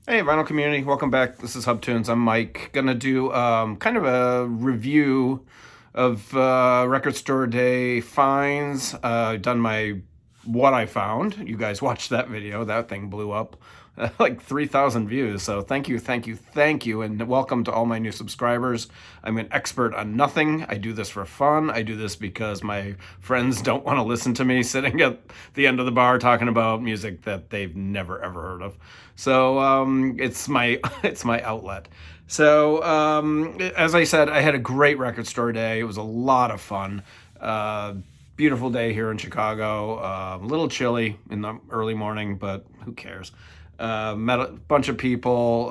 Hey, Vinyl Community, welcome back. This is Hub Tunes. I'm Mike. Gonna do kind of a review of Record Store Day finds. Done my what I found. You guys watched that video. That thing blew up like 3,000 views. So thank you, thank you, thank you, and welcome to all my new subscribers. I'm an expert on nothing. I do this for fun. I do this because my friends don't want to listen to me sitting at the end of the bar talking about music that they've never ever heard of. So it's my it's my outlet. So as I said, I had a great record store day. It was a lot of fun. Beautiful day here in Chicago. A little chilly in the early morning, but who cares? Met a bunch of people.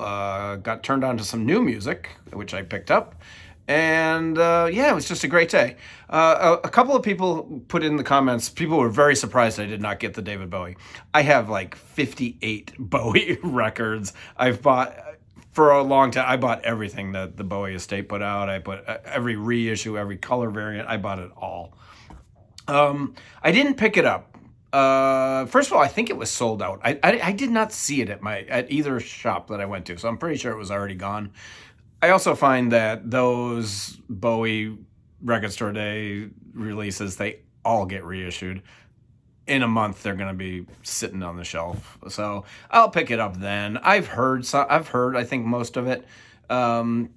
Got turned on to some new music, which I picked up. And yeah, it was just a great day. A couple of people put in the comments, people were very surprised I did not get the David Bowie. I have like 58 Bowie records. I've bought, for a long time, I bought everything that the Bowie estate put out. I bought every reissue, every color variant. I bought it all. I didn't pick it up. First of all, I think it was sold out. I did not see it at either shop that I went to, so I'm pretty sure it was already gone. I also find that those Bowie Record Store Day releases, they all get reissued. In a month, they're going to be sitting on the shelf. So I'll pick it up then. I think most of it. And,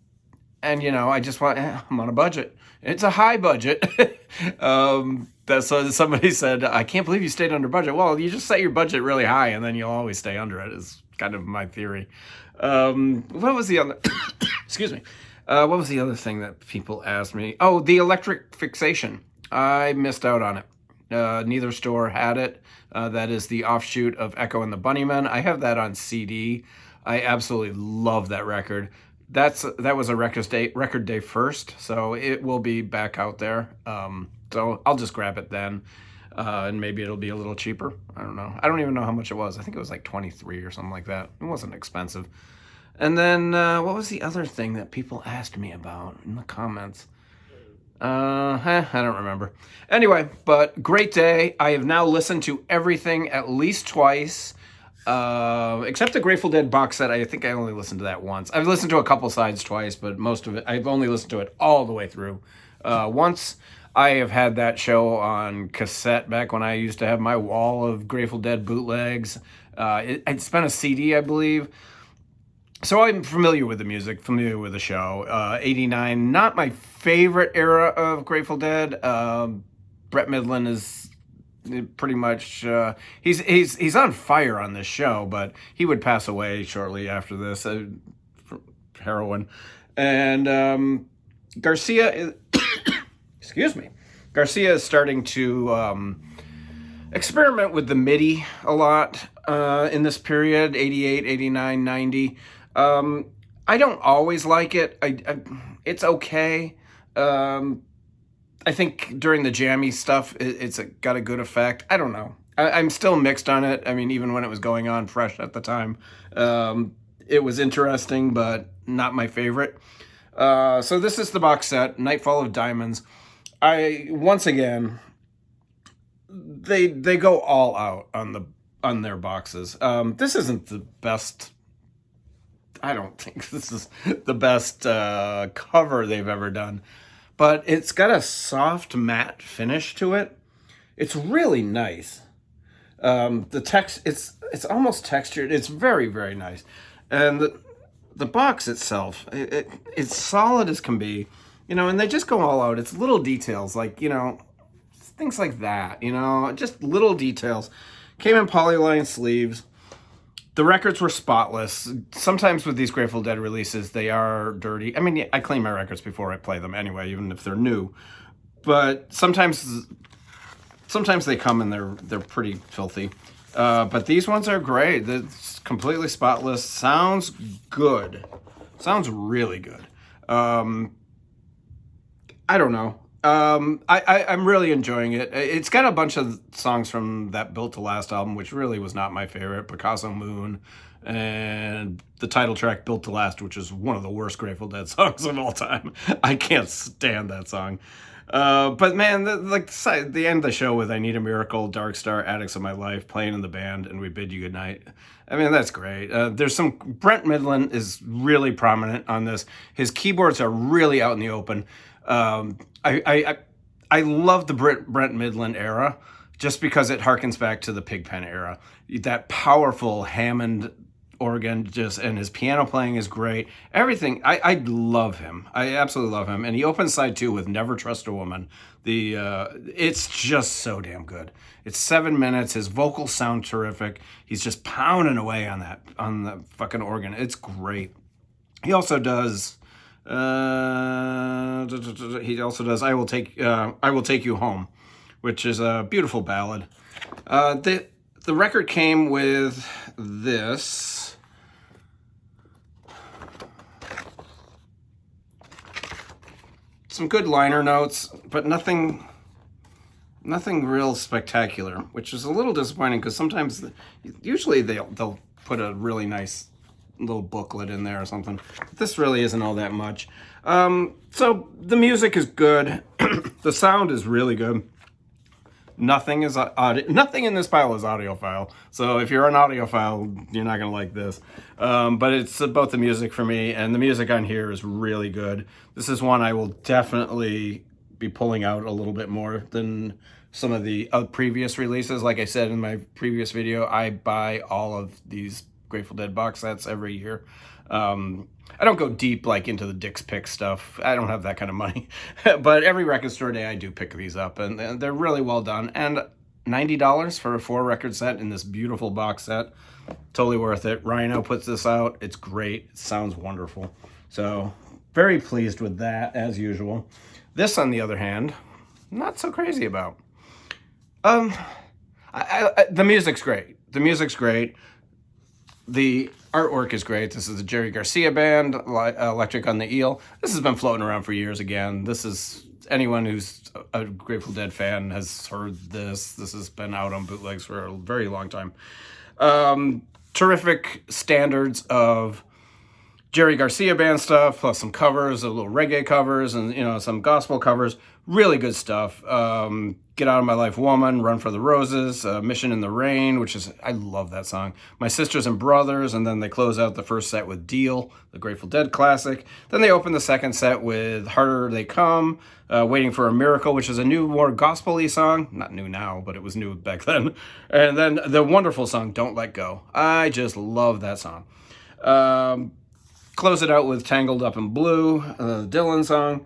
I just I'm on a budget. It's a high budget. So somebody said, I can't believe you stayed under budget. Well, you just set your budget really high and then you'll always stay under it, is kind of my theory. What was the other, excuse me. What was the other thing that people asked me? Oh, the electric fixation. I missed out on it. Neither store had it. That is the offshoot of Echo and the Bunnymen. I have that on CD. I absolutely love that record. That was a record day first, so it will be back out there. So I'll just grab it then, and maybe it'll be a little cheaper. I don't know. I don't even know how much it was. I think it was like 23 or something like that. It wasn't expensive. And then what was the other thing that people asked me about in the comments? I don't remember. Anyway, but great day. I have now listened to everything at least twice. Except the Grateful Dead box set. I think I only listened to that once. I've listened to a couple sides twice, but most of it, I've only listened to it all the way through. Once. I have had that show on cassette back when I used to have my wall of Grateful Dead bootlegs. It's been a CD, I believe. So I'm familiar with the music, familiar with the show. 89, not my favorite era of Grateful Dead. Brett Midland is pretty much, he's on fire on this show, but he would pass away shortly after this, from heroin. And Garcia, excuse me, Garcia is starting to experiment with the MIDI a lot in this period, 88, 89, 90. I don't always like it. It's okay. I think during the jammy stuff, it's got a good effect. I don't know. I'm still mixed on it. I mean, even when it was going on fresh at the time, it was interesting, but not my favorite. So this is the box set, Nightfall of Diamonds. Once again, they go all out on their boxes. This isn't the best. I don't think this is the best cover they've ever done, but it's got a soft matte finish to it. It's really nice. The text, it's almost textured. It's very, very nice, and the box itself, it's solid as can be. And they just go all out. It's little details like things like that. Just little details. Came in polyline sleeves. The records were spotless. Sometimes with these Grateful Dead releases, they are dirty. I mean, I clean my records before I play them anyway, even if they're new. But sometimes they come and they're pretty filthy. But these ones are great. It's completely spotless. Sounds good. Sounds really good. I don't know. I'm really enjoying it. It's got a bunch of songs from that Built to Last album, which really was not my favorite. Picasso Moon and the title track Built to Last, which is one of the worst Grateful Dead songs of all time. I can't stand that song. But man, the end of the show with "I Need a Miracle," "Dark Star," "Addicts of My Life" playing in the band, and "We Bid You Goodnight." I mean, that's great. There's some Brent Midland is really prominent on this. His keyboards are really out in the open. I love the Brent Midland era just because it harkens back to the Pigpen era. That powerful Hammond organ, and his piano playing is great. Everything, I love him. I absolutely love him. And he opens side 2 with "Never Trust a Woman." It's just so damn good. It's 7 minutes. His vocals sound terrific. He's just pounding away on the fucking organ. It's great. He also does. "I Will Take You Home," which is a beautiful ballad. The record came with this. Some good liner notes, but nothing real spectacular, which is a little disappointing because usually they'll put a really nice little booklet in there or something. But this really isn't all that much. So the music is good. The sound is really good. Nothing in this file is audiophile. So if you're an audiophile, you're not going to like this. But it's about the music for me, and the music on here is really good. This is one I will definitely be pulling out a little bit more than some of the previous releases. Like I said in my previous video, I buy all of these Grateful Dead box sets every year. I don't go deep like into the Dick's Pick stuff. I don't have that kind of money. But every record store day I do pick these up, and they're really well done. And $90 for a 4-record set in this beautiful box set. Totally worth it. Rhino puts this out. It's great. It sounds wonderful. So very pleased with that, as usual. This, on the other hand, not so crazy about. The music's great. The music's great. The artwork is great. This is the Jerry Garcia band, Electric on the Eel. This has been floating around for years again. This is, anyone who's a Grateful Dead fan has heard this. This has been out on bootlegs for a very long time. Terrific standards of Jerry Garcia band stuff, plus some covers, a little reggae covers, and some gospel covers. Really good stuff. Get Out of My Life Woman, Run for the Roses, Mission in the Rain, I love that song. My Sisters and Brothers, and then they close out the first set with Deal, the Grateful Dead classic. Then they open the second set with Harder They Come, Waiting for a Miracle, which is a new, more gospel-y song. Not new now, but it was new back then. And then the wonderful song, Don't Let Go. I just love that song. Close it out with Tangled Up in Blue, the Dylan song.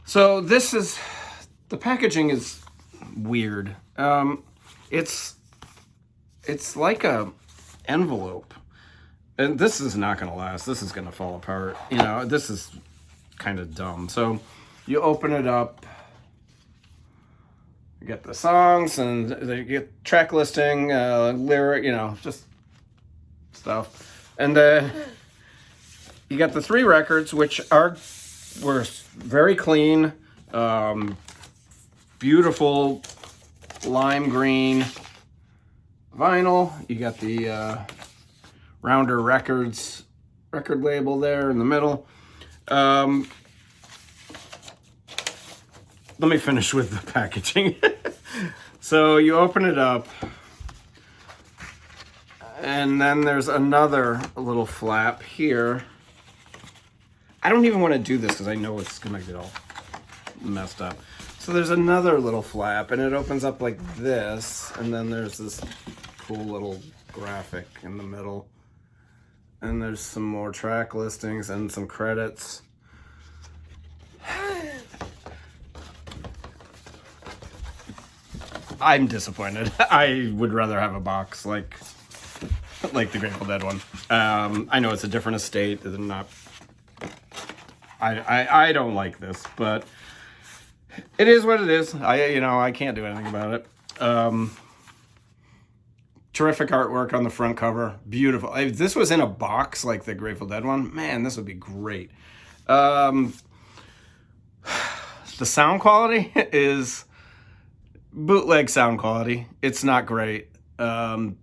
So the packaging is weird. It's like a envelope, and this is not going to last. This is going to fall apart. This is kind of dumb. So you open it up, you get the songs, and you get track listing, lyric, just stuff, and you got the 3 records, which were very clean, beautiful lime green vinyl. You got the Rounder Records record label there in the middle. Let me finish with the packaging. So you open it up, and then there's another little flap here. I don't even want to do this because I know it's going to get all messed up. So there's another little flap, and it opens up like this, and then there's this cool little graphic in the middle. And there's some more track listings and some credits. I'm disappointed. I would rather have a box like the Grateful Dead one. I know it's a different estate. They're not... I don't like this, but it is what it is. I can't do anything about it. Terrific artwork on the front cover. Beautiful. If this was in a box like the Grateful Dead one, man, this would be great. The sound quality is bootleg sound quality. It's not great. $70,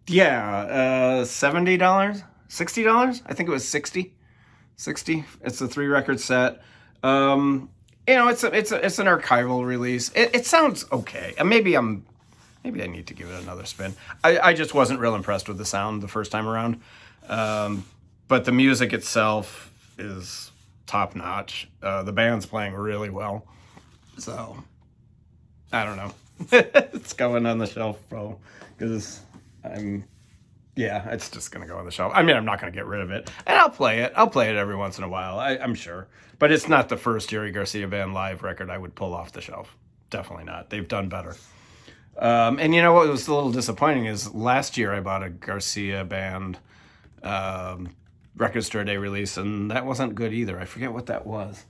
$60. I think it was 60. It's a 3-record set. You know, it's an archival release. It sounds okay. And maybe I need to give it another spin. I just wasn't real impressed with the sound the first time around. But the music itself is top notch. The band's playing really well. So, I don't know. It's going on the shelf, bro. Because it's just going to go on the shelf. I mean, I'm not going to get rid of it. And I'll play it. I'll play it every once in a while, I'm sure. But it's not the first Jerry Garcia Band live record I would pull off the shelf. Definitely not. They've done better. And you know what was a little disappointing is last year I bought a Garcia Band record store day release, and that wasn't good either. I forget what that was.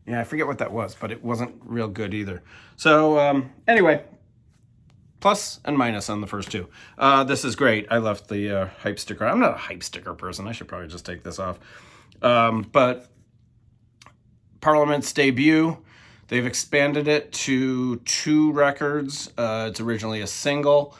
Yeah, I forget what that was, but it wasn't real good either. So anyway, plus and minus on the first two. This is great. I left the hype sticker. I'm not a hype sticker person. I should probably just take this off. But Parliament's debut, they've expanded it to 2 records. It's originally a single.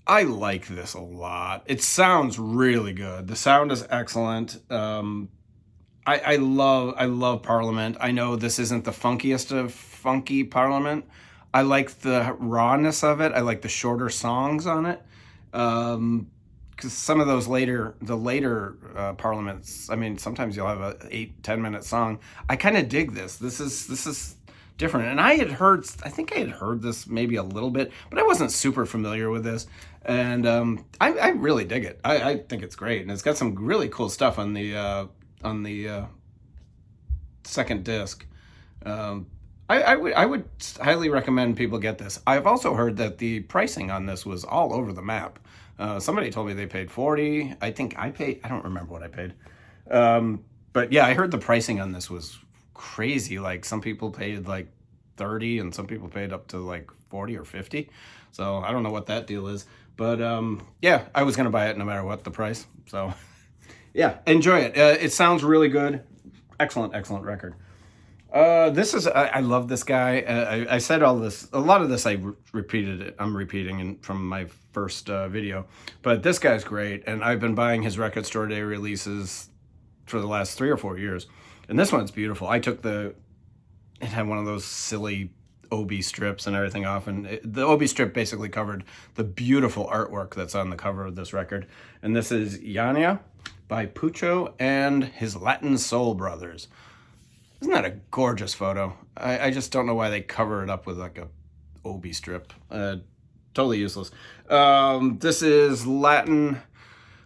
I like this a lot. It sounds really good. The sound is excellent. I love Parliament. I know this isn't the funkiest of funky Parliament. I like the rawness of it. I like the shorter songs on it. Because some of those later Parliaments, I mean, sometimes you'll have a 8-10 minute song. I kind of dig this. This is different. And I think I had heard this maybe a little bit, but I wasn't super familiar with this. And I really dig it. I think it's great. And it's got some really cool stuff on the second disc. I would highly recommend people get this. I've also heard that the pricing on this was all over the map. Somebody told me they paid $40. I think I paid, I don't remember what I paid. But yeah, I heard the pricing on this was crazy. Like some people paid like $30 and some people paid up to like $40 or $50. So I don't know what that deal is. But yeah, I was going to buy it no matter what the price. So yeah, enjoy it. It sounds really good. Excellent record. I love this guy. I said all this, a lot of this I'm repeating from my first video, but this guy's great. And I've been buying his record store day releases for the last 3 or 4 years. And this one's beautiful. It had one of those silly OB strips and everything off. And the OB strip basically covered the beautiful artwork that's on the cover of this record. And this is Yanaya by Pucho and his Latin Soul Brothers. Isn't that a gorgeous photo? I just don't know why they cover it up with like a OB strip. Totally useless. This is Latin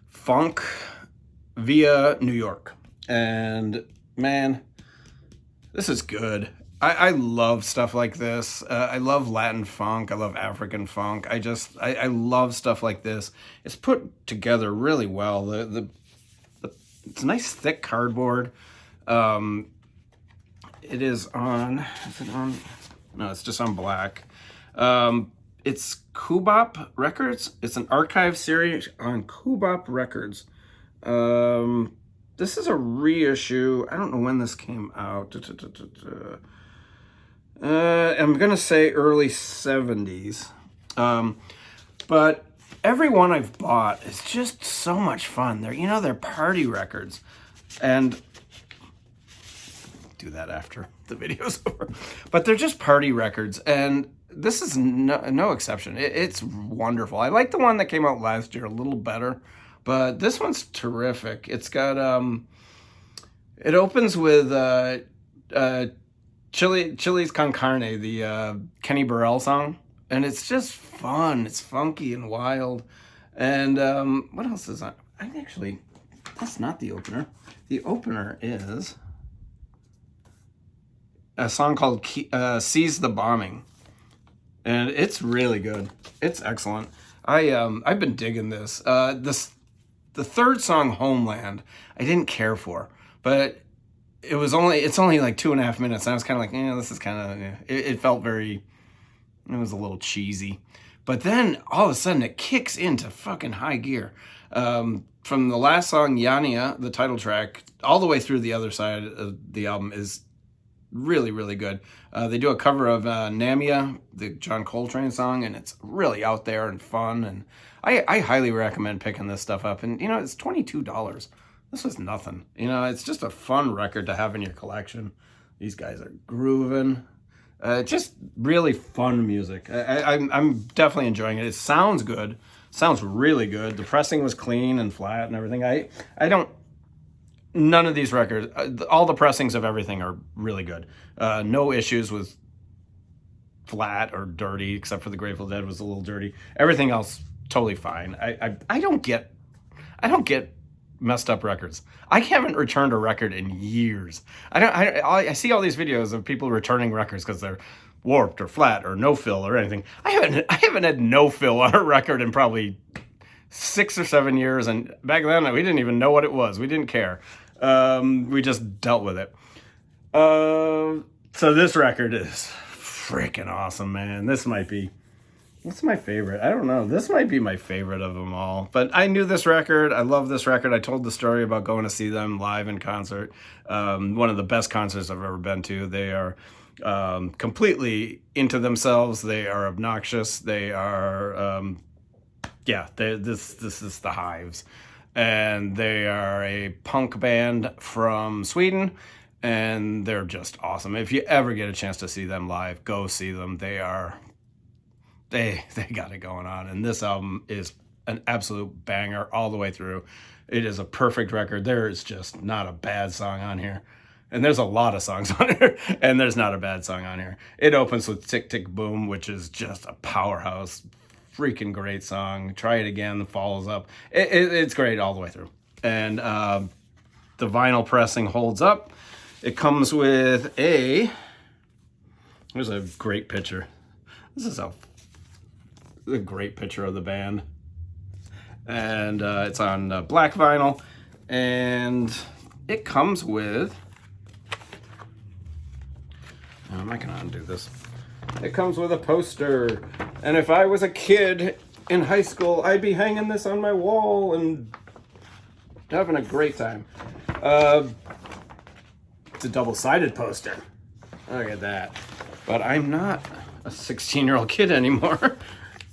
funk via New York. And man, this is good. I love stuff like this. I love Latin funk. I love African funk. I love stuff like this. It's put together really well. It's nice thick cardboard. It is on, no, it's just on black. It's Kubop Records. It's an archive series on Kubop Records. This is a reissue. I don't know when this came out. I'm going to say early 70s. But every one I've bought is just so much fun. They're party records. And do that after the video's over. But they're just party records, and this is no exception. It's wonderful. I like the one that came out last year a little better, but this one's terrific. It's got it opens with Chili's Con Carne, the Kenny Burrell song, and it's just fun. It's funky and wild. And what else is on? That's not the opener. The opener is a song called Seize the Bombing. And it's really good. It's excellent. I've been digging this. The third song, Homeland, I didn't care for. But it's only like 2.5 minutes. And I was kind of like, this is kind of, it felt it was a little cheesy. But then all of a sudden it kicks into fucking high gear. From the last song, Yanaya, the title track, all the way through the other side of the album is really, really good. They do a cover of Namia, the John Coltrane song, and it's really out there and fun. And I highly recommend picking this stuff up. And, it's $22. this was nothing. You know, it's just a fun record to have in your collection. These guys are grooving. Just really fun music. I'm definitely enjoying it. It sounds good. Sounds really good. The pressing was clean and flat and everything. I don't. None of these records, all the pressings of everything are really good. No issues with flat or dirty, except for the Grateful Dead was a little dirty. Everything else totally fine. I don't get messed up records. I haven't returned a record in years. I see all these videos of people returning records because they're warped or flat or no fill or anything. I haven't had no fill on a record in probably 6 or 7 years, and back then we didn't even know what it was. We didn't care. We just dealt with it. So this record is freaking awesome, man. What's my favorite? I don't know. This might be my favorite of them all. But I knew this record. I love this record. I told the story about going to see them live in concert. One of the best concerts I've ever been to. They are completely into themselves. They are obnoxious. They are, this is the Hives. And they are a punk band from Sweden. And they're just awesome. If you ever get a chance to see them live, go see them. They got it going on, and this album is an absolute banger all the way through. It is a perfect record. There is just not a bad song on here, and there's a lot of songs on here, and there's not a bad song on here. It opens with Tick Tick Boom, which is just a powerhouse, freaking great song. Try It Again follows up. It's great all the way through, and the vinyl pressing holds up. It comes with here's a great picture. This is a great picture of the band, and it's on black vinyl, and it comes with, how am I gonna undo this? It comes with a poster, and if I was a kid in high school, I'd be hanging this on my wall and having a great time. It's a double-sided poster. Look at that. But I'm not a 16-year-old kid anymore.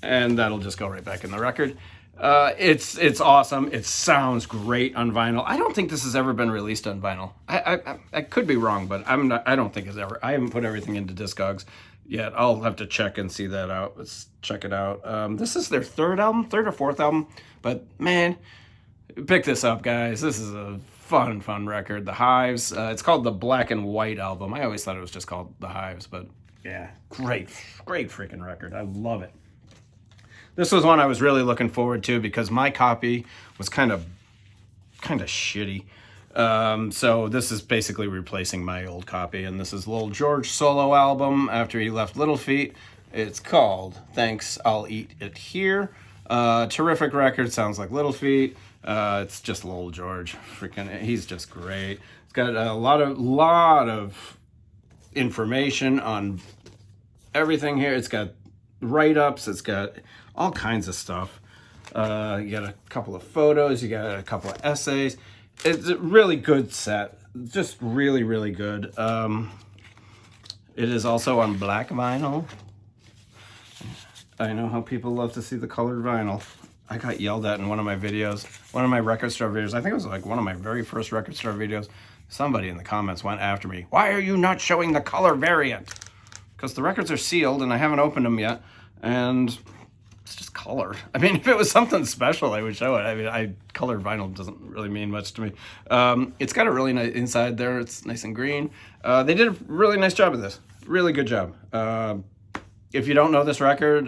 And that'll just go right back in the record. It's awesome. It sounds great on vinyl. I don't think this has ever been released on vinyl. I could be wrong, but I don't think it's ever. I haven't put everything into Discogs yet. I'll have to check and see that out. Let's check it out. This is their third or fourth album. But man, pick this up, guys. This is a fun record. The Hives. It's called the Black and White album. I always thought it was just called The Hives, but yeah, great freaking record. I love it. This was one I was really looking forward to because my copy was kind of shitty. So this is basically replacing my old copy, and this is Lowell George solo album after he left Little Feat. It's called Thanks, I'll Eat It Here. Terrific record, sounds like Little Feat. It's just Lowell George. He's just great. It's got a lot of information on everything here. It's got write-ups. It's got all kinds of stuff. You got a couple of photos. You got a couple of essays. It's a really good set. Just really good. It is also on black vinyl. I know how people love to see the colored vinyl. I got yelled at in one of my videos, one of my record store videos. I think it was like one of my very first record store videos. Somebody in the comments went after me. Why are you not showing the color variant? Because the records are sealed and I haven't opened them yet. And it's just color. I mean, if it was something special, I would show it. I mean, colored vinyl doesn't really mean much to me. It's got a really nice inside there. It's nice and green. They did a really nice job of this. Really good job. If you don't know this record,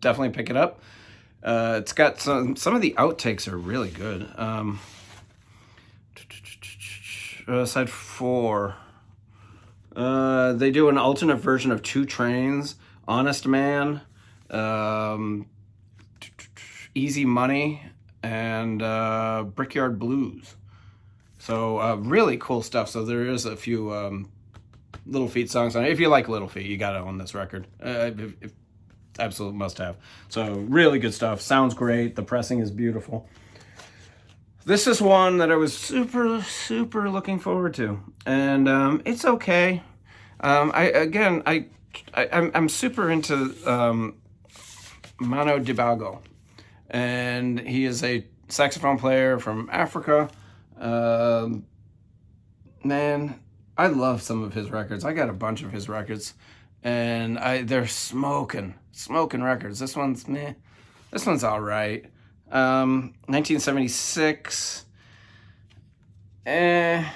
definitely pick it up. It's got some of the outtakes are really good. Side 4. They do an alternate version of Two Trains, Honest Man, Easy Money, and Brickyard Blues. So really cool stuff. So there is a few Little Feat songs on it. If you like Little Feat, you got to own this record. Absolute must have. So really good stuff. Sounds great. The pressing is beautiful. This is one that I was super looking forward to, and it's okay. I'm super into Mano Dibango, and he is a saxophone player from Africa. Um, man, I love some of his records. I got a bunch of his records, and they're smoking records. This one's meh. This one's all right. 1976. I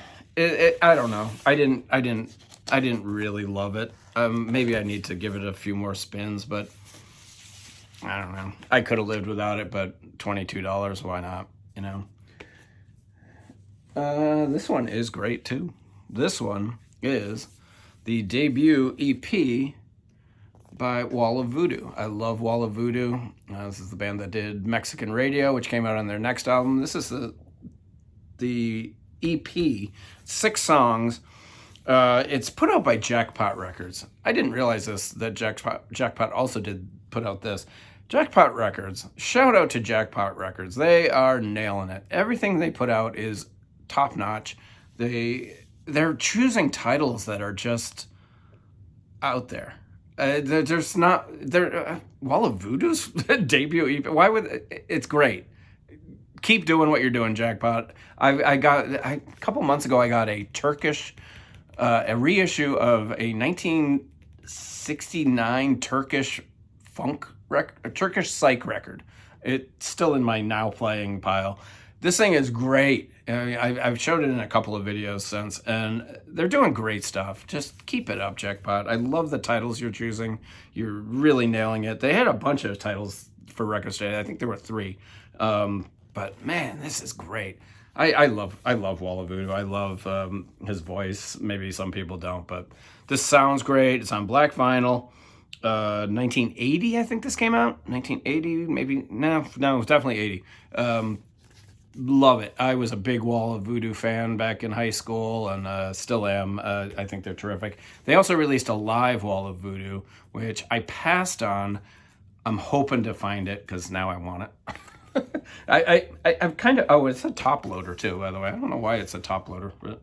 don't know. I didn't really love it. Maybe I need to give it a few more spins, but I don't know. I could have lived without it, but $22, why not? You know. This one is great too. This one is the debut EP by Wall of Voodoo. I love Wall of Voodoo. This is the band that did Mexican Radio, which came out on their next album. This is the EP, 6 songs. It's put out by Jackpot Records. I didn't realize this, that Jackpot also did put out this. Jackpot Records, shout out to Jackpot Records. They are nailing it. Everything they put out is top notch. They're choosing titles that are just out there. There's not Wall of Voodoo's debut EP. Why would it's great? Keep doing what you're doing, Jackpot. A couple months ago I got a Turkish a reissue of a 1969 Turkish funk a Turkish psych record. It's still in my now playing pile. This thing is great. I've showed it in a couple of videos since, and they're doing great stuff. Just keep it up, Jackpot. I love the titles you're choosing. You're really nailing it. They had a bunch of titles for Records Day. I think there were 3. But man, this is great. I love Wall of Voodoo. I love his voice. Maybe some people don't, but this sounds great. It's on black vinyl. 1980, I think this came out. 1980, maybe. No, it was definitely 80. Love it. I was a big Wall of Voodoo fan back in high school, and still am. I think they're terrific. They also released a live Wall of Voodoo, which I passed on. I'm hoping to find it because now I want it. I'm kind of. Oh, it's a top loader too, by the way. I don't know why it's a top loader, but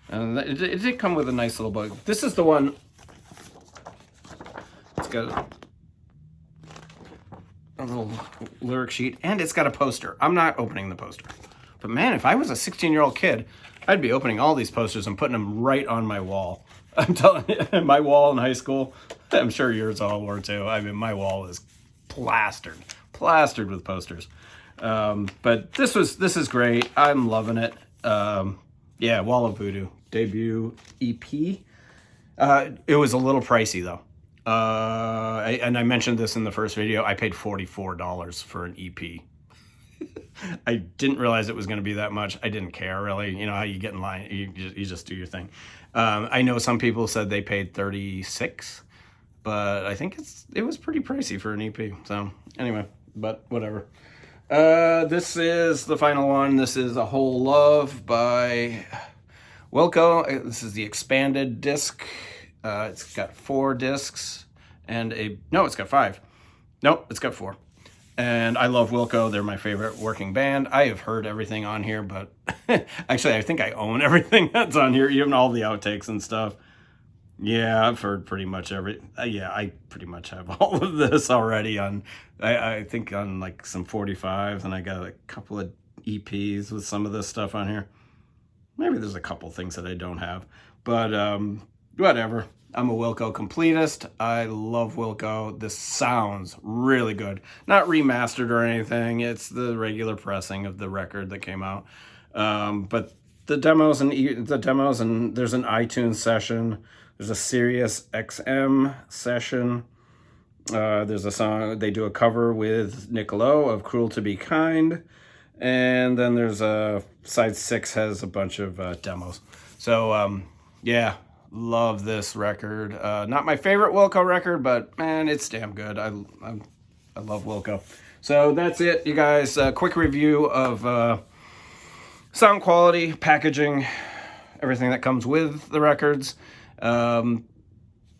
it did come with a nice little bug. This is the one. It's got a little lyric sheet, and it's got a poster. I'm not opening the poster, but man, if I was a 16-year-old kid, I'd be opening all these posters and putting them right on my wall. I'm telling you, my wall in high school. I'm sure yours all were too. I mean, my wall is plastered with posters. But this is great. I'm loving it. Yeah, Wall of Voodoo debut EP. It was a little pricey though. And I mentioned this in the first video. I paid $44 for an EP. I didn't realize it was going to be that much. I didn't care really. You know how you get in line, you just do your thing. I know some people said they paid $36, but I think it was pretty pricey for an EP. So anyway, but whatever. This is the final one. This is A Whole Love by Wilco. This is the expanded disc. It's got 4 discs and it's got 5. Nope, it's got 4. And I love Wilco. They're my favorite working band. I have heard everything on here, but actually I think I own everything that's on here, even all the outtakes and stuff. Yeah, I've heard pretty much yeah, I pretty much have all of this already on, I think on like some 45s, and I got a couple of EPs with some of this stuff on here. Maybe there's a couple things that I don't have, but whatever. I'm a Wilco completist. I love Wilco. This sounds really good. Not remastered or anything. It's the regular pressing of the record that came out. But the demos and there's an iTunes session. There's a Sirius XM session. There's a song, they do a cover with Nick Lowe of Cruel to Be Kind. And then there's side 6 has a bunch of demos. So, yeah, love this record. Not my favorite Wilco record, but man, it's damn good. I love Wilco. So that's it, you guys. Quick review of sound quality, packaging, everything that comes with the records. Yeah,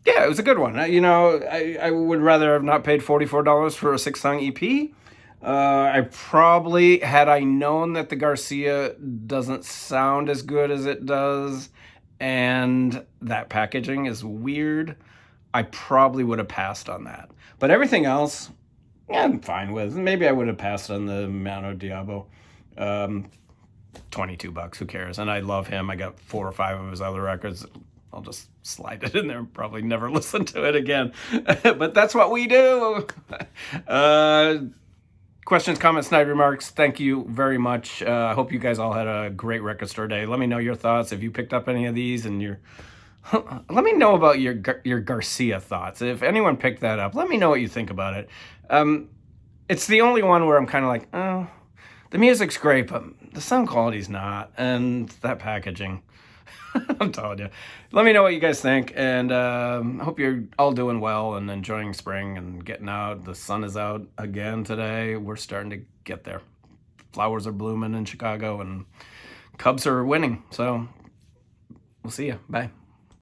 it was a good one. You know, I would rather have not paid $44 for a 6-song EP. I probably, had I known that the Garcia doesn't sound as good as it does, and that packaging is weird, I probably would have passed on that. But everything else, yeah, I'm fine with. Maybe I would have passed on the Mano Diabo. $22. Who cares? And I love him. I got 4 or 5 of his other records. I'll just slide it in there and probably never listen to it again. But that's what we do. Questions, comments, snide remarks. Thank you very much. I hope you guys all had a great record store day. Let me know your thoughts if you picked up any of these and you're. Let me know about your Garcia thoughts. If anyone picked that up, let me know what you think about it. It's the only one where I'm kind of like, oh, the music's great, but the sound quality's not, and that packaging. I'm telling you. Let me know what you guys think, and I hope you're all doing well and enjoying spring and getting out. The sun is out again today. We're starting to get there. Flowers are blooming in Chicago, and Cubs are winning. So we'll see you. Bye.